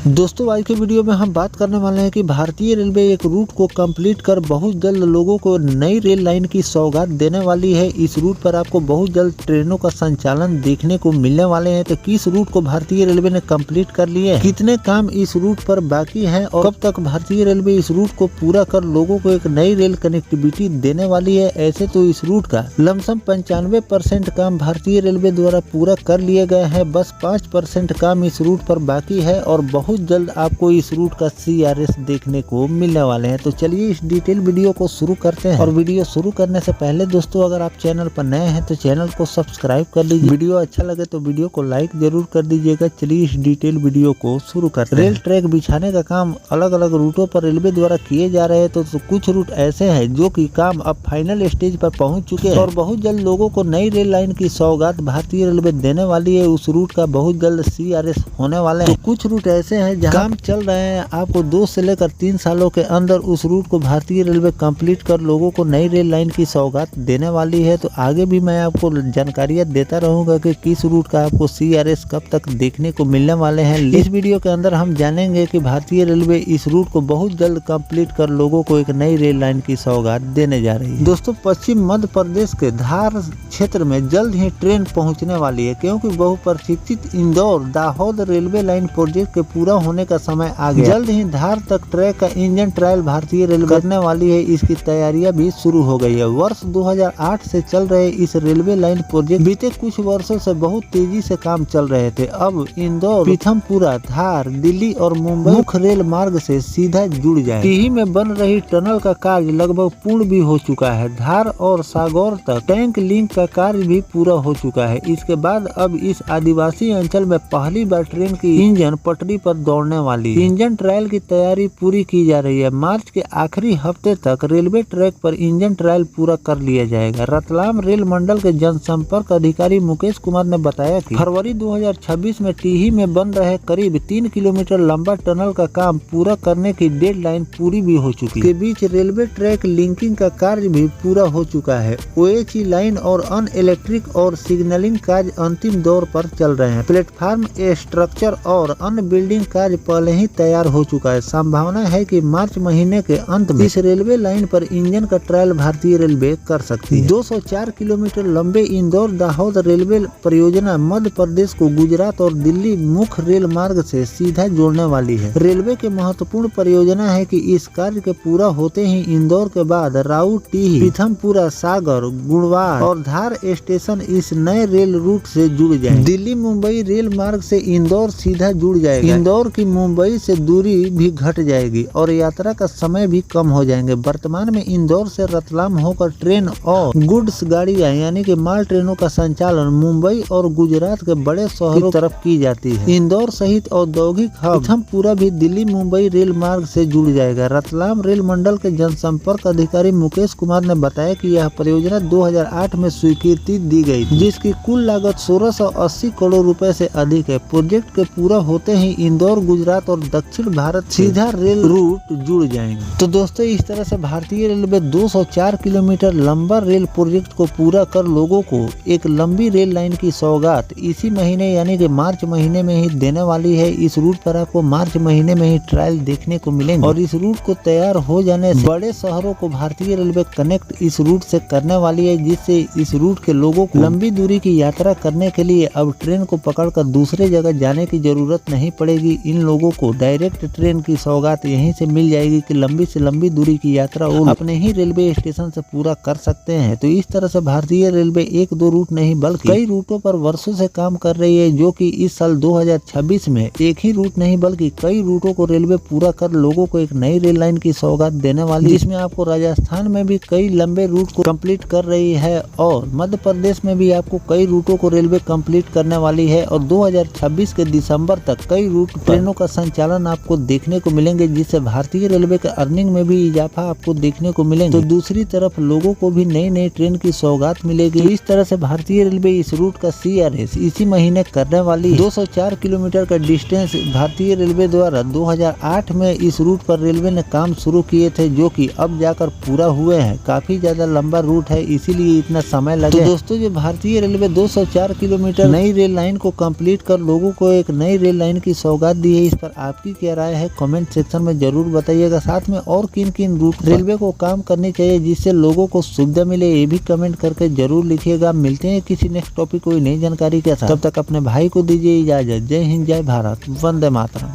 दोस्तों आज के वीडियो में हम बात करने वाले हैं कि भारतीय रेलवे एक रूट को कंप्लीट कर बहुत जल्द लोगों को नई रेल लाइन की सौगात देने वाली है। इस रूट पर आपको बहुत जल्द ट्रेनों का संचालन देखने को मिलने वाले हैं। तो किस रूट को भारतीय रेलवे ने कंप्लीट कर लिए, कितने काम इस रूट पर बाकी है और कब तक भारतीय रेलवे इस रूट को पूरा कर लोगों को एक नई रेल कनेक्टिविटी देने वाली है। ऐसे तो इस रूट का लमसम 95% काम भारतीय रेलवे द्वारा पूरा कर लिए गए हैं, बस 5% काम इस रूट पर बाकी है और बहुत जल्द आपको इस रूट का CRS देखने को मिलने वाले हैं। तो चलिए इस डिटेल वीडियो को शुरू करते हैं। और वीडियो शुरू करने से पहले दोस्तों अगर आप चैनल पर नए हैं तो चैनल को सब्सक्राइब कर लीजिए। वीडियो अच्छा लगे तो वीडियो को लाइक जरूर कर दीजिएगा। चलिए इस डिटेल वीडियो को शुरू करते हैं। रेल ट्रैक बिछाने का काम अलग अलग रूटों पर रेलवे द्वारा किए जा रहे हैं। तो कुछ रूट ऐसे हैं जो कि काम अब फाइनल स्टेज पर पहुंच चुके हैं और बहुत जल्द लोगों को नई रेल लाइन की सौगात भारतीय रेलवे देने वाली है। उस रूट का बहुत जल्द CRS होने वाले हैं। कुछ रूट ऐसे हैं जहां काम चल रहे हैं। आपको 2 से लेकर 3 सालों के अंदर उस रूट को भारतीय रेलवे कंप्लीट कर लोगों को नई रेल लाइन की सौगात देने वाली है। तो आगे भी मैं आपको जानकारियां देता रहूंगा कि किस रूट का आपको CRS कब तक देखने को मिलने वाले हैं। इस वीडियो के अंदर हम जानेंगे कि भारतीय रेलवे इस रूट को बहुत जल्द कंप्लीट कर लोगों को एक नई रेल लाइन की सौगात देने जा रही है। दोस्तों पश्चिम मध्य प्रदेश के धार क्षेत्र में जल्द ही ट्रेन पहुँचने वाली है, क्योंकि बहुप्रतीक्षित Indore Dahod railway line project के पूरा होने का समय आ गया। जल्द ही धार तक ट्रैक का इंजन ट्रायल भारतीय रेलवे करने वाली है। इसकी तैयारियां भी शुरू हो गई है। वर्ष 2008 से चल रहे इस रेलवे लाइन प्रोजेक्ट बीते कुछ वर्षों से बहुत तेजी से काम चल रहे थे। अब इंदौर, पीथमपुरा, धार, दिल्ली और मुंबई मुख्य रेल मार्ग से सीधा जुड़ जाए। टीही में बन रही टनल का कार्य लगभग पूर्ण भी हो चुका है। धार और सागौर तक टैंक लिंक का कार्य भी पूरा हो चुका है। इसके बाद अब इस आदिवासी अंचल में पहली बार ट्रेन की इंजन पटरी पर दौड़ने वाली। इंजन ट्रायल की तैयारी पूरी की जा रही है। मार्च के आखिरी हफ्ते तक रेलवे ट्रैक पर इंजन ट्रायल पूरा कर लिया जाएगा। रतलाम रेल मंडल के जनसंपर्क अधिकारी मुकेश कुमार ने बताया कि फरवरी 2026 में टीही में बन रहे करीब 3 किलोमीटर लंबा टनल का काम पूरा करने की डेडलाइन पूरी भी हो चुकी है। के बीच रेलवे ट्रैक लिंकिंग का कार्य भी पूरा हो चुका है। OHE लाइन और अन इलेक्ट्रिक और सिग्नलिंग कार्य अंतिम दौर पर चल रहे हैं। प्लेटफार्म स्ट्रक्चर और अन्य बिल्डिंग कार्य पहले ही तैयार हो चुका है। संभावना है कि मार्च महीने के अंत में इस रेलवे लाइन पर इंजन का ट्रायल भारतीय रेलवे कर सकती है। 204 किलोमीटर लंबे इंदौर दाहोद रेलवे परियोजना मध्य प्रदेश को गुजरात और दिल्ली मुख्य रेल मार्ग से सीधा जोड़ने वाली है। रेलवे के महत्वपूर्ण परियोजना है कि इस कार्य के पूरा होते ही इंदौर के बाद राऊ, टीही, पीथमपुरा, सागर, गुणवार और धार स्टेशन इस नए रेल रूट से जुड़ जाए। दिल्ली मुंबई रेल मार्ग से इंदौर सीधा जुड़ जाएगा। इंदौर की मुंबई से दूरी भी घट जाएगी और यात्रा का समय भी कम हो जाएंगे। वर्तमान में इंदौर से रतलाम होकर ट्रेन और गुड्स गाड़ियां यानी कि माल ट्रेनों का संचालन मुंबई और गुजरात के बड़े शहरों की तरफ की जाती है। इंदौर सहित औद्योगिक हब पीथमपुरा भी दिल्ली मुंबई रेल मार्ग से जुड़ जाएगा। रतलाम रेल मंडल के जनसंपर्क अधिकारी मुकेश कुमार ने बताया कि यह परियोजना 2008 में स्वीकृति दी गई, जिसकी कुल लागत 1680 करोड़ रुपए से अधिक है। प्रोजेक्ट के पूरा होते ही इंदौर, गुजरात और दक्षिण भारत सीधा रेल रूट जुड़ जाएंगे। तो दोस्तों इस तरह से भारतीय रेलवे 204 किलोमीटर लंबा रेल प्रोजेक्ट को पूरा कर लोगों को एक लंबी रेल लाइन की सौगात इसी महीने यानी कि मार्च महीने में ही देने वाली है। इस रूट पर आपको मार्च महीने में ही ट्रायल देखने को मिलेंगे और इस रूट को तैयार हो जाने से बड़े शहरों को भारतीय रेलवे कनेक्ट इस रूट से करने वाली है, जिससे इस रूट के लोगों को लंबी दूरी की यात्रा करने के लिए अब ट्रेन को पकड़कर दूसरे जगह जाने की जरूरत नहीं पड़ेगी। इन लोगों को डायरेक्ट ट्रेन की सौगात यहीं से मिल जाएगी कि लंबी से लंबी दूरी की यात्रा वो अपने ही रेलवे स्टेशन से पूरा कर सकते हैं। तो इस तरह से भारतीय रेलवे 1-2 रूट नहीं बल्कि कई रूटों पर वर्षों से काम कर रही है, जो कि इस साल 2026 में एक ही रूट नहीं बल्कि कई रूटों को रेलवे पूरा कर लोगों को एक नई रेल लाइन की सौगात देने वाली, जिसमें आपको राजस्थान में भी कई लंबे रूट को कंप्लीट कर रही है और मध्य प्रदेश में भी आपको कई रूटों को रेलवे कंप्लीट करने वाली है और 2026 के दिसंबर तक कई रूट ट्रेनों का संचालन आपको देखने को मिलेंगे, जिससे भारतीय रेलवे के अर्निंग में भी इजाफा आपको देखने को मिलेंगे। तो दूसरी तरफ लोगों को भी नई नई ट्रेन की सौगात मिलेगी। तो इस तरह से भारतीय रेलवे इस रूट का CRS इसी महीने करने वाली। 204 किलोमीटर का डिस्टेंस भारतीय रेलवे द्वारा 2008 में इस रूट पर रेलवे ने काम शुरू किए थे, जो कि अब जाकर पूरा हुए हैं। काफी ज्यादा लंबा रूट है, इसीलिए इतना समय लगे। तो दोस्तों जो भारतीय रेलवे 204 किलोमीटर नई रेल लाइन को कंप्लीट कर लोगों को एक नई रेल लाइन की सौगात शुरुआत दी है, इस पर आपकी क्या राय है कमेंट सेक्शन में जरूर बताइएगा। साथ में और किन किन रूट रेलवे को काम करनी चाहिए जिससे लोगों को सुविधा मिले, ये भी कमेंट करके जरूर लिखिएगा। मिलते हैं किसी नेक्स्ट टॉपिक कोई नई जानकारी के साथ, तब तक अपने भाई को दीजिए इजाजत। जय हिंद, जय भारत, वंदे मातरम।